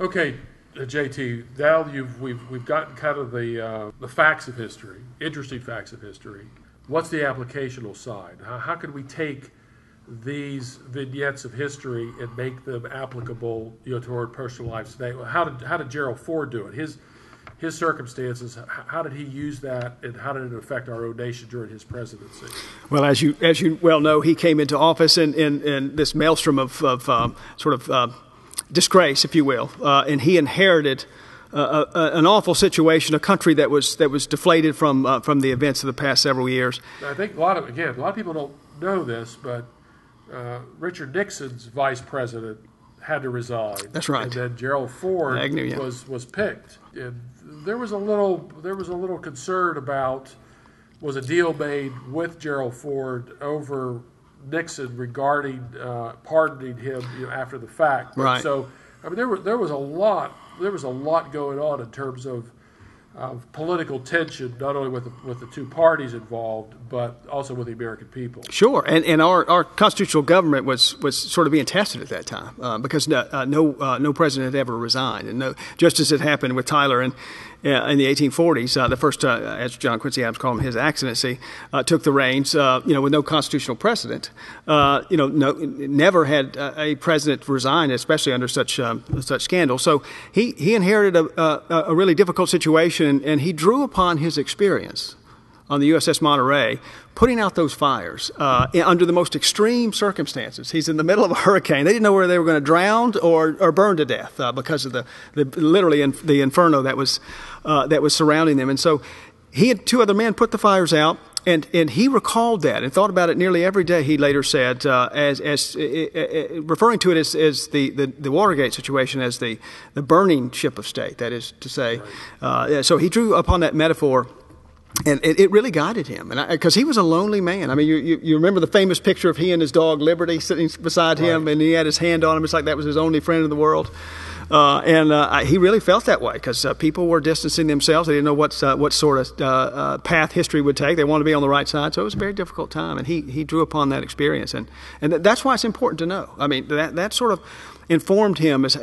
Okay, JT. Now we've gotten kind of the facts of history, interesting facts of history. What's the applicational side? How could we take these vignettes of history and make them applicable, toward personal life today? How did Gerald Ford do it? His circumstances. How did he use that, and how did it affect our own nation during his presidency? Well, as you well know, he came into office in this maelstrom of disgrace, if you will, and he inherited an awful situation, a country that was deflated from the events of the past several years. I think a lot of people don't know this, but Richard Nixon's vice president had to resign. That's right. And then Gerald Ford was picked, and there was a little concern about, was a deal made with Gerald Ford over Nixon regarding pardoning him after the fact. Right. And so I mean there was a lot going on in terms of political tension, not only with the two parties involved, but also with the American people. Sure, and our constitutional government was sort of being tested at that time because no president had ever resigned, and just as it happened with Tyler in the 1840s, the first, as John Quincy Adams called him, his excellency, took the reins, with no constitutional precedent. Never had a president resign, especially under such scandal. So he inherited a really difficult situation, and he drew upon his experience on the USS Monterey, putting out those fires under the most extreme circumstances. He's in the middle of a hurricane. They didn't know whether they were going to drown or burn to death because of the inferno that was surrounding them. And so he and two other men put the fires out, and he recalled that and thought about it nearly every day. He later said, as referring to it as the Watergate situation as the burning ship of state. That is to say, right. So he drew upon that metaphor. And it really guided him, and because he was a lonely man. I mean, you remember the famous picture of he and his dog Liberty sitting beside him, and he had his hand on him. It's like that was his only friend in the world. He really felt that way because people were distancing themselves. They didn't know what sort of path history would take. They wanted to be on the right side, so it was a very difficult time. And he drew upon that experience, and that's why it's important to know. I mean, that sort of informed him as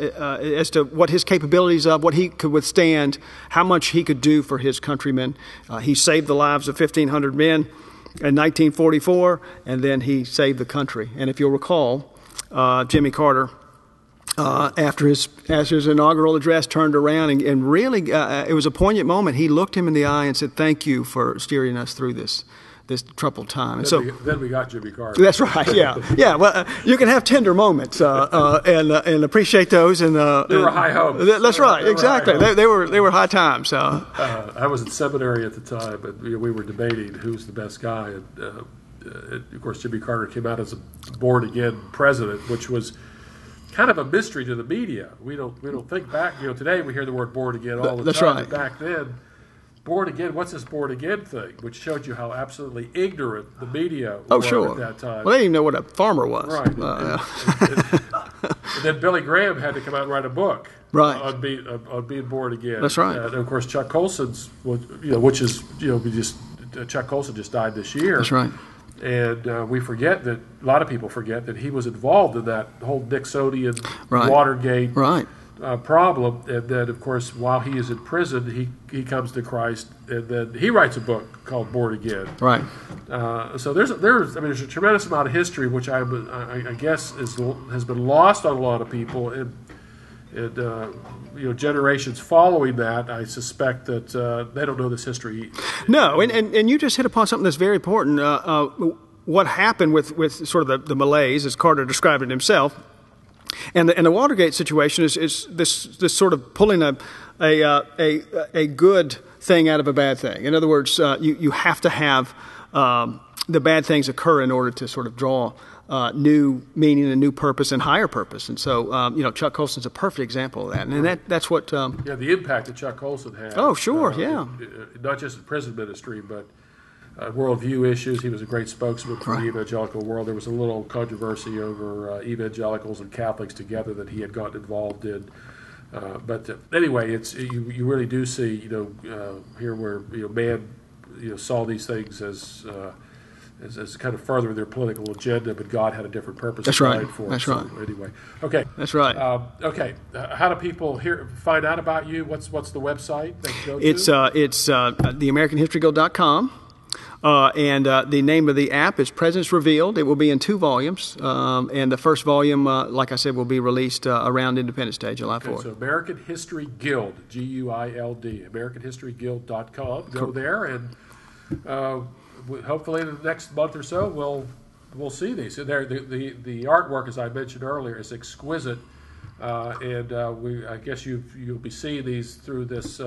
to what his capabilities of, what he could withstand, how much he could do for his countrymen. He saved the lives of 1,500 men in 1944, and then he saved the country. And if you'll recall, Jimmy Carter, after his inaugural address, turned around and really, it was a poignant moment. He looked him in the eye and said, "Thank you for steering us through this troubled time." And then we got Jimmy Carter. That's right. Yeah. Well, you can have tender moments and appreciate those. And they were high hopes. That's right. Exactly. They were high times. I was in seminary at the time, and we were debating who's the best guy. And of course, Jimmy Carter came out as a born again president, which was kind of a mystery to the media. We don't think back. Today we hear the word born again all the That's time. Right. Back then, born again, what's this born again thing? Which showed you how absolutely ignorant the media were at that time. Well, they didn't even know what a farmer was. Right. And then Billy Graham had to come out and write a book on being born again. That's right. And of course, Chuck Colson's, Chuck Colson just died this year. That's right. And we forget that, a lot of people forget that he was involved in that whole Nixonian Watergate problem. And then, of course, while he is in prison, he comes to Christ, and then he writes a book called Born Again. Right. So there's a tremendous amount of history, which I guess has been lost on a lot of people, and generations following that, I suspect that they don't know this history. No, and you just hit upon something that's very important. What happened with sort of the malaise, as Carter described it himself, and the Watergate situation is this sort of pulling a good thing out of a bad thing. In other words, you have to have the bad things occur in order to sort of draw new meaning and new purpose and higher purpose. And so, Chuck Colson's a perfect example of that. And that's what... the impact that Chuck Colson had. Oh, sure, Not just in prison ministry, but worldview issues. He was a great spokesman for the evangelical world. There was a little controversy over evangelicals and Catholics together that he had gotten involved in. But anyway, it's you really do see, here where man saw these things as as kind of furthering their political agenda, but God had a different purpose. That's right. For That's it. right. So anyway, okay. That's right. Okay. How do people find out about you? What's the website they can go to? It's theamericanhistoryguild.com. And the name of the app is Presence Revealed. It will be in 2 volumes. And the first volume, like I said, will be released around Independence Day, July 4th. So American History Guild, Guild, AmericanHistoryGuild.com. Go there, and hopefully in the next month or so we'll see these. And the artwork, as I mentioned earlier, is exquisite. I guess you'll be seeing these through this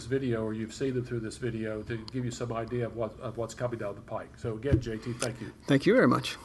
video, or you've seen them through this video to give you some idea of what's coming down the pike. So again, JT, thank you. Thank you very much.